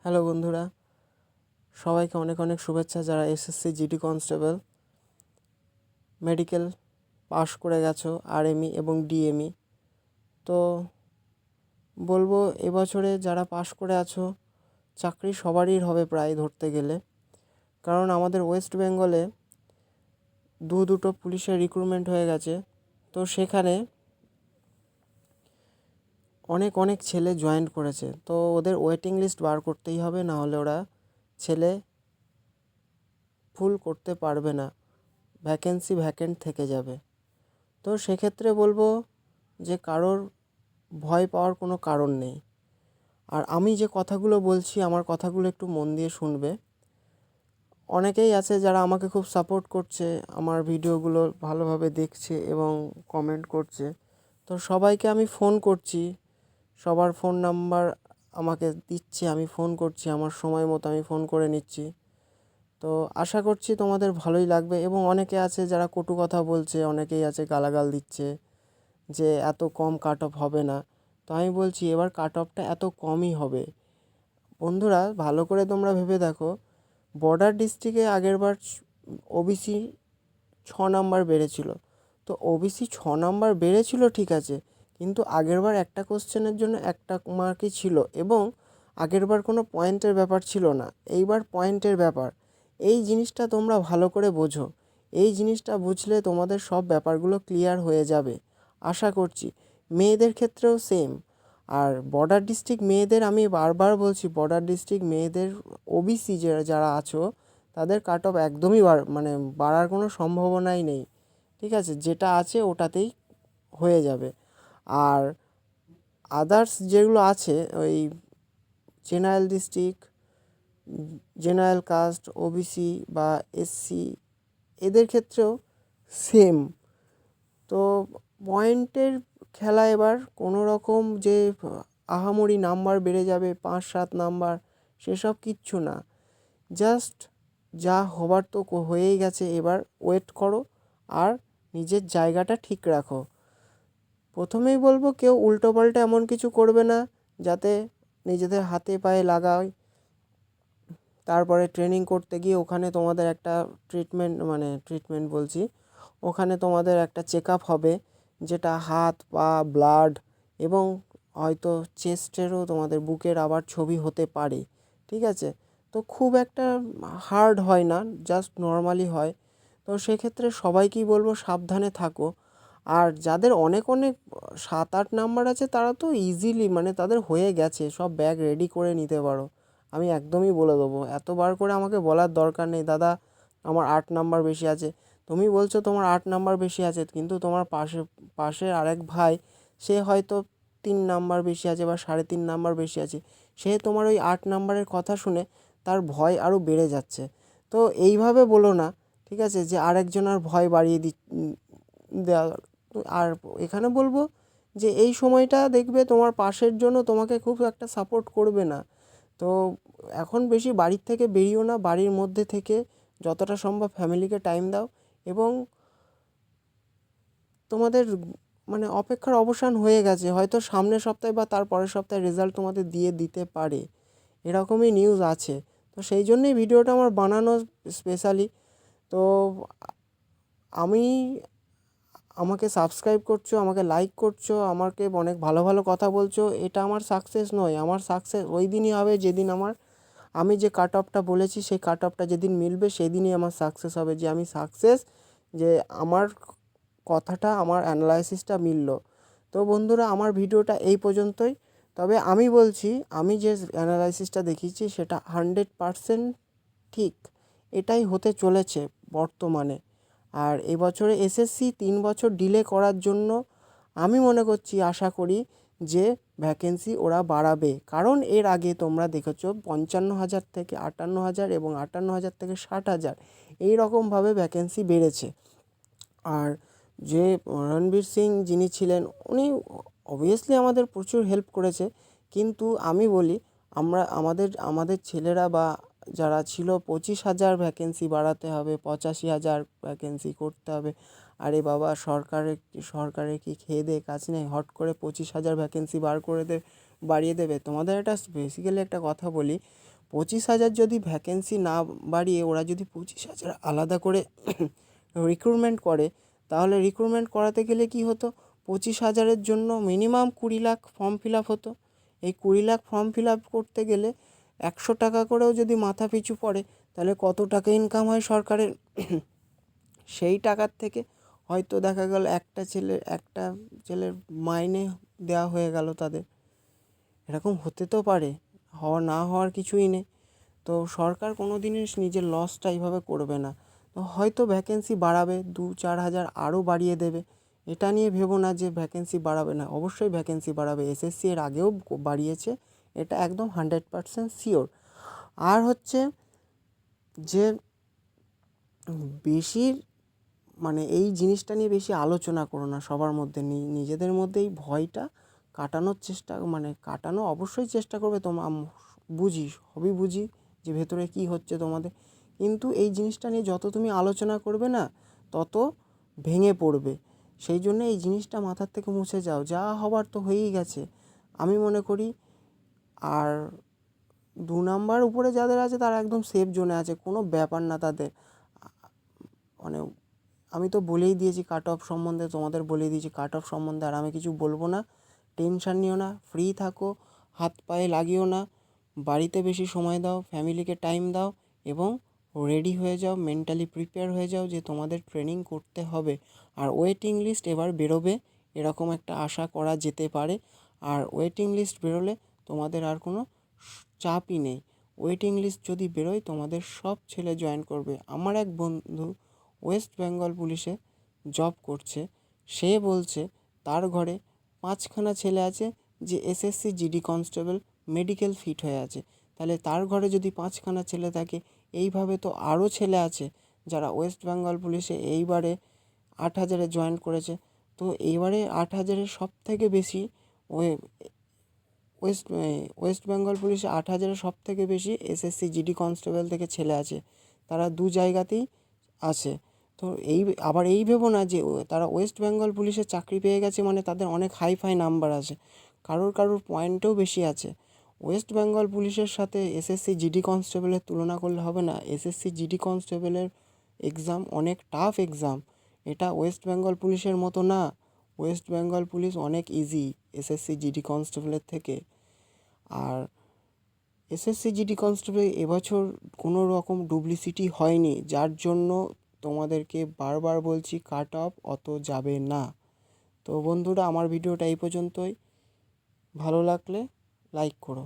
Hello বন্ধুরা, সবাইকে অনেক অনেক শুভেচ্ছা যারা এসএসসি জিডি কনস্টেবল মেডিকেল পাশ করে গেছো, আরএমই এবং ডিএমই। তো বলবো এবছরে যারা পাশ করে আছো চাকরি সবারই হবে প্রায় ধরতে গেলে, কারণ আমাদের ওয়েস্ট বেঙ্গলে দুটো পুলিশের রিক্রুটমেন্ট হয়ে গেছে। তো সেখানে অনেক অনেক ছেলে জয়েন করেছে, তো ওদের ওয়েটিং লিস্ট বার করতেই হবে, না হলে ওরা ছেলে ফুল করতে পারবে না, ভ্যাকেন্সি ভ্যাকেন্ট থেকে যাবে। তো সেক্ষেত্রে বলবো যে কারোর ভয় পাওয়ার কোনো কারণ নেই। আর আমি যে কথাগুলো বলছি আমার কথাগুলো একটু মন দিয়ে শুনবে। অনেকেই আছে যারা আমাকে খুব সাপোর্ট করছে, আমার ভিডিওগুলো ভালোভাবে দেখছে এবং কমেন্ট করছে। তো সবাইকে আমি ফোন করছি, সবার ফোন নাম্বার আমাকে দিচ্ছে, আমি ফোন করছি, আমার সময় মতো আমি ফোন করে নিচ্ছি। তো আশা করছি তোমাদের ভালোই লাগবে। এবং অনেকে আছে যারা কটু কথা বলছে, অনেকেই আছে গালাগাল দিচ্ছে যে এত কম কাট অফ হবে না। তো আমি বলছি এবার কাট অফটা এত কমই হবে। বন্ধুরা ভালো করে তোমরা ভেবে দেখো, বর্ডার ডিস্ট্রিক্টে আগেরবার ওবিসি 6 নাম্বার বেড়েছিল। তো ওবিসি 6 নাম্বার বেড়েছিল ঠিক আছে, কিন্তু আগেরবার একটা কোশ্চেনের জন্য একটা মার্কই ছিল এবং আগেরবার কোনো পয়েন্টের ব্যাপার ছিল না, এইবার পয়েন্টের ব্যাপার। এই জিনিসটা তোমরা ভালো করে বোঝো, এই জিনিসটা বুঝলে তোমাদের সব ব্যাপারগুলো ক্লিয়ার হয়ে যাবে আশা করছি। মেয়েদের ক্ষেত্রেও সেম। আর বর্ডার ডিস্ট্রিক্ট মেয়েদের আমি বারবার বলছি, বর্ডার ডিস্ট্রিক্ট মেয়েদের ওবিসি যারা আছো তাদের কাট অফ একদমই বাড়ার কোনো সম্ভাবনাই নেই। ঠিক আছে, যেটা আছে ওটাতেই হয়ে যাবে। আর আদার্স যেগুলো আছে ওই general district, general caste, OBC বা এসসি, এদের ক্ষেত্রেও সেম। তো পয়েন্টের খেলা, এবার কোনো রকম যে আহামরি নাম্বার বেড়ে যাবে 5-7 নাম্বার, সেসব কিচ্ছু না। জাস্ট যা হবার তো হয়েই গেছে, এবার ওয়েট করো আর নিজের জায়গাটা ঠিক রাখো। প্রথমেই বলবো কেউ উল্টোপাল্টা এমন কিছু করবে না যাতে নিজেদের হাতে পায়ে লাগায়। তারপরে ট্রেনিং করতে গিয়ে ওখানে তোমাদের একটা ট্রিটমেন্ট বলছি, ওখানে তোমাদের একটা চেক আপ হবে, যেটা হাত পা ব্লাড এবং হয়তো চেস্টেরও তোমাদের বুকের আবার ছবি হতে পারে। ঠিক আছে, তো খুব একটা হার্ড হয় না, জাস্ট নর্মালি হয়। তো সেক্ষেত্রে সবাইকেই বলবো সাবধানে থাকো। আর যাদের অনেক অনেক 7-8 নাম্বার আছে তারা তো ইজিলি তাদের হয়ে গেছে, সব ব্যাগ রেডি করে নিতে পারো। আমি একদমই বলে দেবো, এতবার করে আমাকে বলার দরকার নেই দাদা আমার 8 নাম্বার বেশি আছে। তুমি বলছো তোমার 8 নাম্বার বেশি আছে, কিন্তু তোমার পাশের আরেক ভাই, সে হয়তো 3 নাম্বার বেশি আছে বা 3.5 নাম্বার বেশি আছে, সে তোমার ওই 8 নাম্বারের কথা শুনে তার ভয় আরও বেড়ে যাচ্ছে। তো এইভাবে বলো না, ঠিক আছে, যে আরেকজনের ভয় বাড়িয়ে দেওয়া। আর এখানে বলবো যে এই সময়টা দেখবে তোমার পাশের জন্য তোমাকে খুব একটা সাপোর্ট করবে না। তো এখন বেশি বাড়ির থেকে বেরিও না, বাড়ির মধ্যে থেকে যতটা সম্ভব ফ্যামিলিকে টাইম দাও এবং তোমাদের অপেক্ষার অবসান হয়ে গেছে, হয়তো সামনের সপ্তাহে বা তার পরের সপ্তাহে রেজাল্ট তোমাদের দিতে পারে, এরকমই নিউজ আছে। তো সেই জন্যই ভিডিওটা আমার বানানো স্পেশালি। তো আমি আমাকে সাবস্ক্রাইব করছো, আমাকে লাইক করছো, আমাকে অনেক ভালো ভালো কথা বলছো, এটা আমার সাকসেস নয়। আমার সাকসেস ওই দিনই হবে যেদিন আমি যে কাট অফটা বলেছি সেই কাট অফটা যেদিন মিলবে সেদিনই আমার সাকসেস হবে, যে আমি সাকসেস, যে আমার কথাটা আমার অ্যানালাইসিসটা মিলল। তো বন্ধুরা আমার ভিডিওটা এই পর্যন্তই। তবে আমি বলছি, আমি যে অ্যানালাইসিসটা দেখিয়েছি সেটা 100% ঠিক, এটাই হতে চলেছে বর্তমানে। আর এবছরে এসএসসি 3 বছর ডিলে করার জন্য আমি মনে করছি, আশা করি যে ভ্যাকেন্সি ওরা বাড়াবে, কারণ এর আগে তোমরা দেখেছো 55,000 থেকে 58,000 এবং 58,000 থেকে 60,000 এই রকমভাবে ভ্যাকেন্সি বেড়েছে। আর যে রণবীর সিং যিনি ছিলেন, উনি অবভিয়াসলি আমাদের প্রচুর হেল্প করেছে, কিন্তু আমি বলি আমাদের ছেলেরা বা যারা ছিল 25,000 ভ্যাকেন্সি বাড়াতে হবে, 85,000 ভ্যাকেন্সি করতে হবে। আরে বাবা, সরকারের কি খেয়ে দেয়ে কাজ নেই, হট করে 25,000 ভ্যাকেন্সি বার করে বাড়িয়ে দেবে। তোমাদের একটা বেসিক্যালি একটা কথা বলি, 25,000 যদি ভ্যাকেন্সি না বাড়িয়ে ওরা যদি 25,000 আলাদা করে রিক্রুটমেন্ট করে, তাহলে রিক্রুটমেন্ট করাতে গেলে কি হতো, 25,000-এর জন্য minimum 20 lakh form fill up হতো। এই 20 লাখ ফর্ম ফিল আপ করতে গেলে 100 টাকা করেও যদি মাথা পিছু পড়ে, তাহলে কত টাকা ইনকাম হয় সরকারের? সেই টাকার থেকে হয়তো দেখা গেল একটা ছেলের মাইনে দেওয়া হয়ে গেল তাদের। এরকম হতে তো পারে, না হওয়ার কিছুই নেই। তো সরকার কোনো দিনই নিজের লসটা এইভাবে করবে না। তো হয়তো ভ্যাকেন্সি বাড়াবে, 2-4 হাজার আরও বাড়িয়ে দেবে। এটা নিয়ে ভেবো না যে ভ্যাকেন্সি বাড়াবে না, অবশ্যই ভ্যাকেন্সি বাড়াবে। এসএসসি এর আগেও বাড়িয়েছে, এটা একদম 100% শিওর। আর হচ্ছে যে বেশি মানে এই জিনিসটা নিয়ে বেশি আলোচনা করো না সবার মধ্যে, নিজেদের মধ্যে এই ভয়টা কাটানো অবশ্যই চেষ্টা করবে। সবই বুঝি যে ভেতরে কী হচ্ছে তোমাদের, কিন্তু এই জিনিসটা নিয়ে যত তুমি আলোচনা করবে না, তত ভেঙে পড়বে। সেই জন্য এই জিনিসটা মাথার থেকে মুছে যাও, যা হবার তো হয়েই গেছে আমি মনে করি। আর 2 নাম্বার উপরে যাদের আছে তারা একদম সেফ জোনে আছে, কোনো ব্যাপার না তাদের। মানে আমি তো বলেই দিয়েছি কাট অফ সম্বন্ধে, তোমাদের বলে দিয়েছি কাট অফ সম্বন্ধে, আর আমি কিছু বলবো না। টেনশান নিও না, ফ্রি থাকো, হাত পায়ে লাগিও না, বাড়িতে বেশি সময় দাও, ফ্যামিলিকে টাইম দাও এবং রেডি হয়ে যাও, মেন্টালি প্রিপেয়ার হয়ে যাও যে তোমাদের ট্রেনিং করতে হবে। আর ওয়েটিং লিস্ট এবার বেরোবে, এরকম একটা আশা করা যেতে পারে। আর ওয়েটিং লিস্ট বেরোলে তোমাদের আর কোনো চাপই নেই। ওয়েটিং লিস্ট যদি বেরোয় তোমাদের সব ছেলে জয়েন করবে। আমার এক বন্ধু ওয়েস্ট বেঙ্গল পুলিশে জব করছে, সে বলছে তার ঘরে 5খানা ছেলে আছে যে SSC GD constable medical fit হয়ে আছে। তাহলে তার ঘরে যদি 5খানা ছেলে থাকে, এইভাবে তো আরও ছেলে আছে যারা ওয়েস্ট বেঙ্গল পুলিশে এইবারে 8,000-এ জয়েন করেছে। তো এইবারে 8,000-এর সবথেকে বেশি ওয়েস্ট বেঙ্গল পুলিশে 8,000-এর সবথেকে বেশি এসএসসি জিডি কনস্টেবল থেকে ছেলে আছে, তারা 2 জায়গাতেই আছে। তো আবার ভেবো না যে তারা ওয়েস্ট বেঙ্গল পুলিশে চাকরি পেয়ে গেছে মানে তাদের অনেক হাই নাম্বার আছে। কারোর পয়েন্টও বেশি আছে। ওয়েস্ট বেঙ্গল পুলিশের সাথে এসএসসি জিডি কনস্টেবলের তুলনা করলে হবে না। এসএসসি জিডি কনস্টেবলের এক্সাম অনেক টাফ এক্সাম, এটা ওয়েস্ট বেঙ্গল পুলিশের মতো না। ওয়েস্ট বেঙ্গল পুলিশ অনেক ইজি এসএসসি জিডি কনস্টেবলের থেকে। আর এসএসসি জিডি কনস্টেবল এবছর কোনো রকম ডুপ্লিসিটি হয়নি, যার জন্য তোমাদেরকে বারবার বলছি কাট অফ অত যাবে না। তো বন্ধুরা, আমার ভিডিওটা এই পর্যন্তই। ভালো লাগলে লাইক করো।